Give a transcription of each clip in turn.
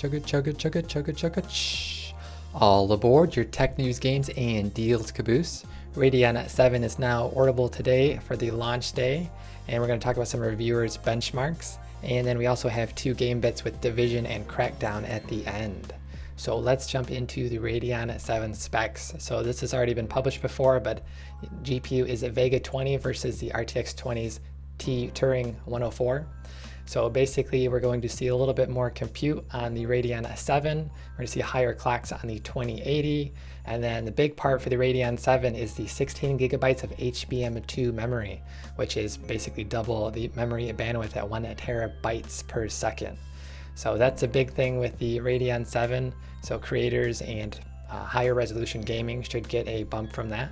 Chugga. All aboard your tech news, games, and deals caboose. Radeon 7 is now orderable today for the launch day, and we're going to talk about some reviewers' benchmarks. And then we also have 2 game bits with Division and Crackdown at the end. So let's jump into the Radeon 7 specs. So this has already been published before, but GPU is a Vega 20 versus the RTX 20's Turing 104. So basically we're going to see a little bit more compute on the Radeon 7. We're going to see higher clocks on the 2080. And then the big part for the Radeon 7 is the 16 gigabytes of HBM2 memory, which is basically double the memory bandwidth at 1 terabytes per second. So that's a big thing with the Radeon 7. So creators and higher resolution gaming should get a bump from that.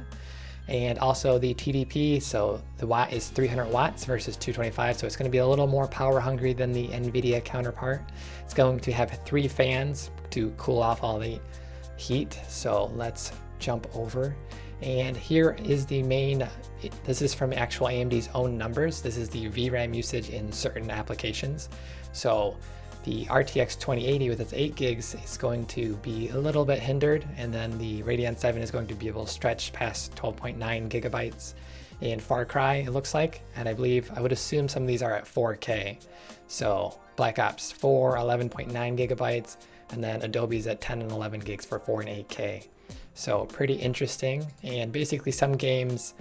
And also the TDP, so the watt is 300 watts versus 225, so it's going to be a little more power hungry than the Nvidia counterpart. It's going to have 3 fans to cool off all the heat. So let's jump over. And here is the main, this is from actual AMD's own numbers. This is the VRAM usage in certain applications. So the RTX 2080 with its 8 gigs is going to be a little bit hindered, and then the Radeon 7 is going to be able to stretch past 12.9 gigabytes in Far Cry, it looks like. And I would assume some of these are at 4K. So Black Ops 4, 11.9 gigabytes, and then Adobe's at 10 and 11 gigs for 4 and 8K. So pretty interesting. And basically some games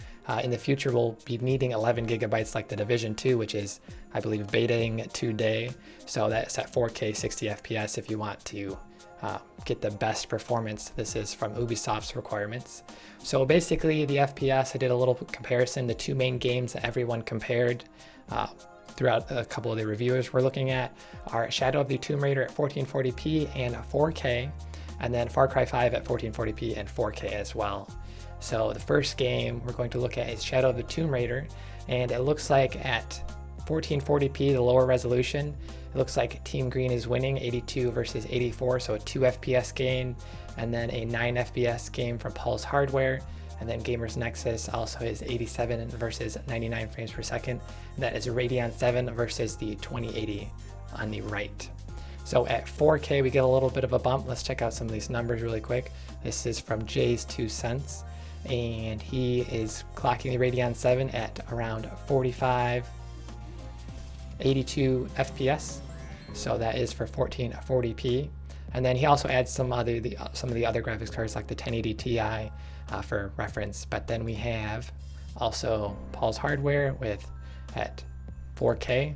in the future will be needing 11 gigabytes like the Division 2, which is, I believe, betaing today. So that's at 4K 60 FPS if you want to get the best performance. This is from Ubisoft's requirements. So basically the FPS, I did a little comparison. The 2 main games that everyone compared throughout a couple of the reviewers we're looking at are Shadow of the Tomb Raider at 1440p and 4K, and then Far Cry 5 at 1440p and 4K as well. So the first game we're going to look at is Shadow of the Tomb Raider, and it looks like at 1440p, the lower resolution, it looks like Team Green is winning 82 versus 84, so a 2 FPS gain, and then a 9 FPS game from Pulse Hardware. And then Gamers Nexus also is 87 versus 99 frames per second. And that is Radeon 7 versus the 2080 on the right. So at 4K, we get a little bit of a bump. Let's check out some of these numbers really quick. This is from Jay's 2 cents. And he is clocking the Radeon 7 at around 82 FPS. So that is for 1440p. And then he also adds some of the other graphics cards like the 1080 Ti for reference. But then we have also Pulse Hardware at 4K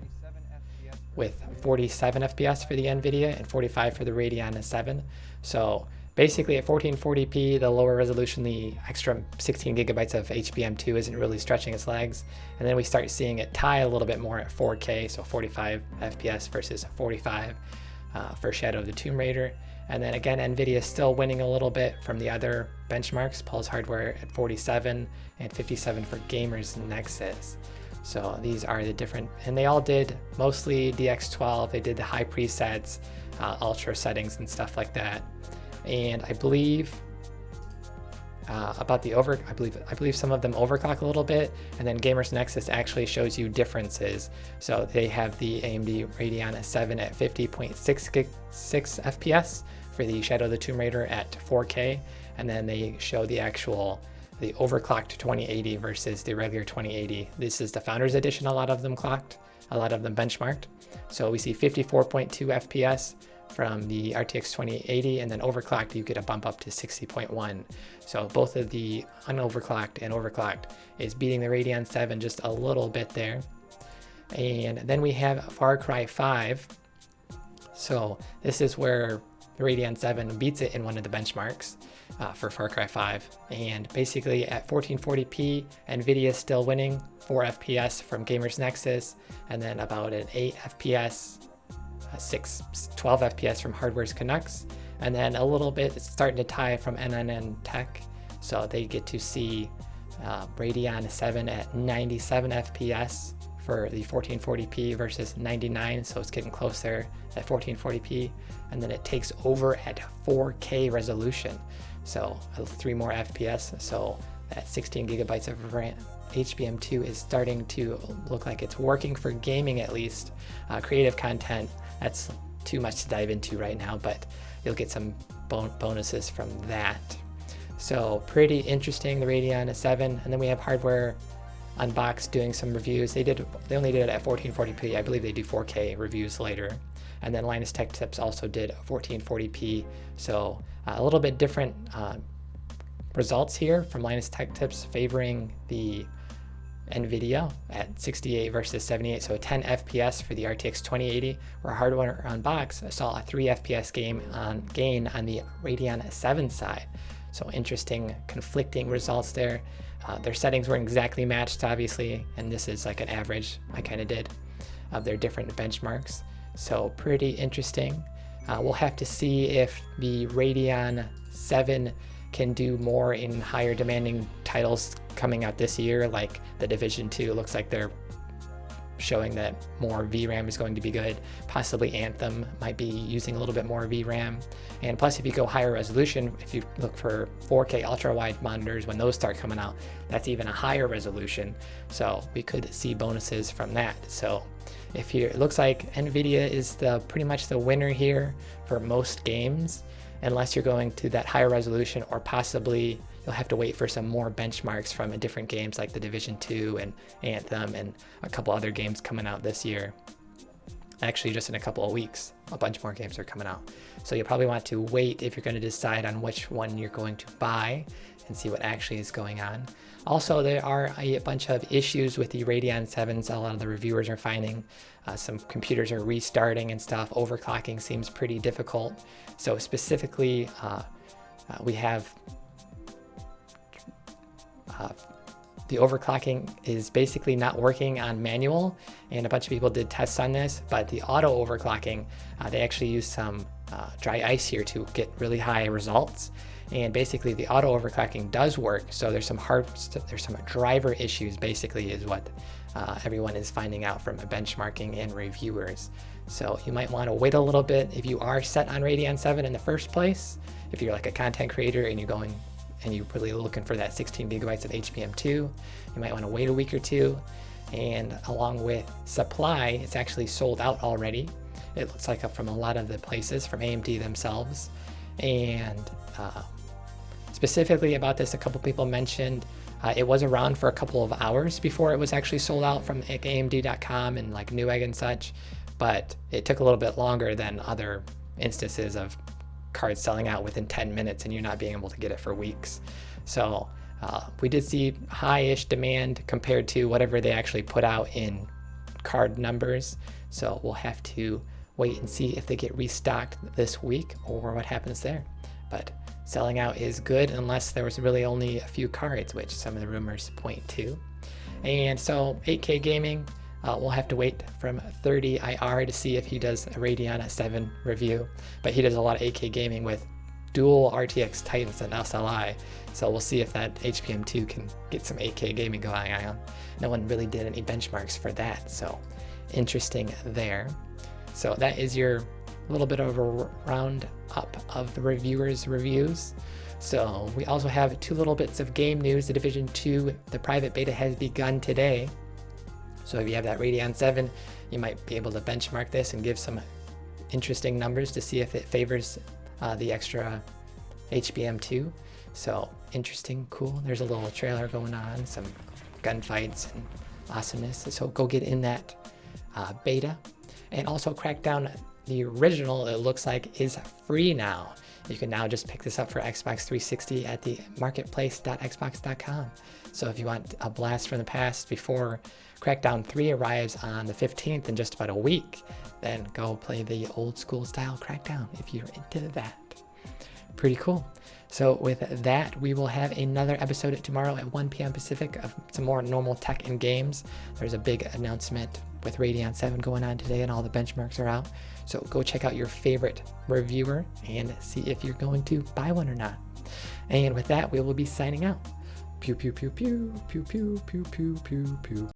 with 47 FPS for the Nvidia and 45 for the Radeon 7. So basically at 1440p, the lower resolution, the extra 16 gigabytes of HBM2 isn't really stretching its legs. And then we start seeing it tie a little bit more at 4K, so 45 FPS versus 45 for Shadow of the Tomb Raider. And then again, Nvidia is still winning a little bit from the other benchmarks, Pulse Hardware at 47 and 57 for Gamers Nexus. So these are the different, and they all did mostly DX12. They did the high presets, ultra settings and stuff like that. And I believe about the I believe some of them overclock a little bit, and then Gamers Nexus actually shows you differences. So they have the AMD Radeon 7 at 50.6 FPS for the Shadow of the Tomb Raider at 4K, and then they show the overclocked 2080 versus the regular 2080. This is the Founders Edition. A lot of them clocked, a lot of them benchmarked. So we see 54.2 FPS from the RTX 2080, and then overclocked you get a bump up to 60.1. So both of the unoverclocked and overclocked is beating the Radeon 7 just a little bit there. And then we have Far Cry 5. So this is where the Radeon 7 beats it in one of the benchmarks for Far Cry 5. And basically at 1440p, Nvidia is still winning 4 FPS from Gamers Nexus, and then about an 8 FPS, 12 FPS from Hardware's Canucks, and then a little bit it's starting to tie from NNN Tech. So they get to see Radeon 7 at 97 FPS for the 1440p versus 99, so it's getting closer at 1440p, and then it takes over at 4K resolution, so 3 more FPS. So that 16 gigabytes of RAM HBM2 is starting to look like it's working for gaming, at least. Creative content, that's too much to dive into right now, but you'll get some bonuses from that. So pretty interesting, the Radeon 7. And then we have Hardware Unboxed doing some reviews. They only did it at 1440p. I believe they do 4K reviews later. And then Linus Tech Tips also did 1440p. So a little bit different results here from Linus Tech Tips, favoring the Nvidia at 68 versus 78, so a 10 FPS for the RTX 2080, where Hardware Unboxed saw a 3 FPS gain on the Radeon 7 side. So interesting conflicting results there. Their settings weren't exactly matched, obviously, and this is like an average I kind of did of their different benchmarks. So pretty interesting. We'll have to see if the Radeon 7 can do more in higher demanding titles coming out this year, like the Division 2. Looks like they're showing that more VRAM is going to be good. Possibly Anthem might be using a little bit more VRAM. And plus, if you go higher resolution, if you look for 4K ultra-wide monitors, when those start coming out, that's even a higher resolution. So we could see bonuses from that. So it looks like Nvidia is pretty much the winner here for most games, unless you're going to that higher resolution, or possibly you'll have to wait for some more benchmarks from different games like the Division 2 and Anthem and a couple other games coming out this year. Actually, just in a couple of weeks, a bunch more games are coming out. So you'll probably want to wait if you're going to decide on which one you're going to buy and see what actually is going on. Also, there are a bunch of issues with the Radeon 7s. A lot of the reviewers are finding some computers are restarting and stuff. Overclocking seems pretty difficult. So specifically, we have the overclocking is basically not working on manual, and a bunch of people did tests on this, but the auto overclocking, they actually use some dry ice here to get really high results. And basically the auto overclocking does work. So there's some driver issues, basically, is what everyone is finding out from benchmarking and reviewers. So you might want to wait a little bit if you are set on Radeon 7 in the first place. If you're like a content creator and you're really looking for that 16 gigabytes of HBM2, you might want to wait a week or two. And along with supply, it's actually sold out already. It looks like from a lot of the places, from AMD themselves. And specifically about this, a couple people mentioned it was around for a couple of hours before it was actually sold out from like AMD.com and like Newegg and such, but it took a little bit longer than other instances of cards selling out within 10 minutes and you're not being able to get it for weeks. So we did see high-ish demand compared to whatever they actually put out in card numbers. So we'll have to wait and see if they get restocked this week or what happens there. But selling out is good unless there was really only a few cards, which some of the rumors point to. And so 8K gaming, we'll have to wait from 30 IR to see if he does a Radeon 7 review. But he does a lot of 8K gaming with dual RTX Titans and SLI. So we'll see if that HBM2 can get some 8K gaming going on. No one really did any benchmarks for that, so interesting there. So that is your little bit of a round up of the reviewers' reviews. So we also have two little bits of game news. The Division 2, the private beta has begun today. So if you have that Radeon 7, you might be able to benchmark this and give some interesting numbers to see if it favors the extra HBM2. So interesting, cool. There's a little trailer going on, some gunfights and awesomeness. So go get in that beta. And also Crackdown, the original, it looks like, is free now. You can now just pick this up for Xbox 360 at the marketplace.xbox.com. So if you want a blast from the past before Crackdown 3 arrives on the 15th in just about a week, then go play the old school style Crackdown if you're into that. Pretty cool. So with that, we will have another episode tomorrow at 1 p.m. Pacific of some more normal tech and games. There's a big announcement with Radeon 7 going on today and all the benchmarks are out. So go check out your favorite reviewer and see if you're going to buy one or not. And with that, we will be signing out. Pew, pew, pew, pew, pew, pew, pew, pew, pew, pew.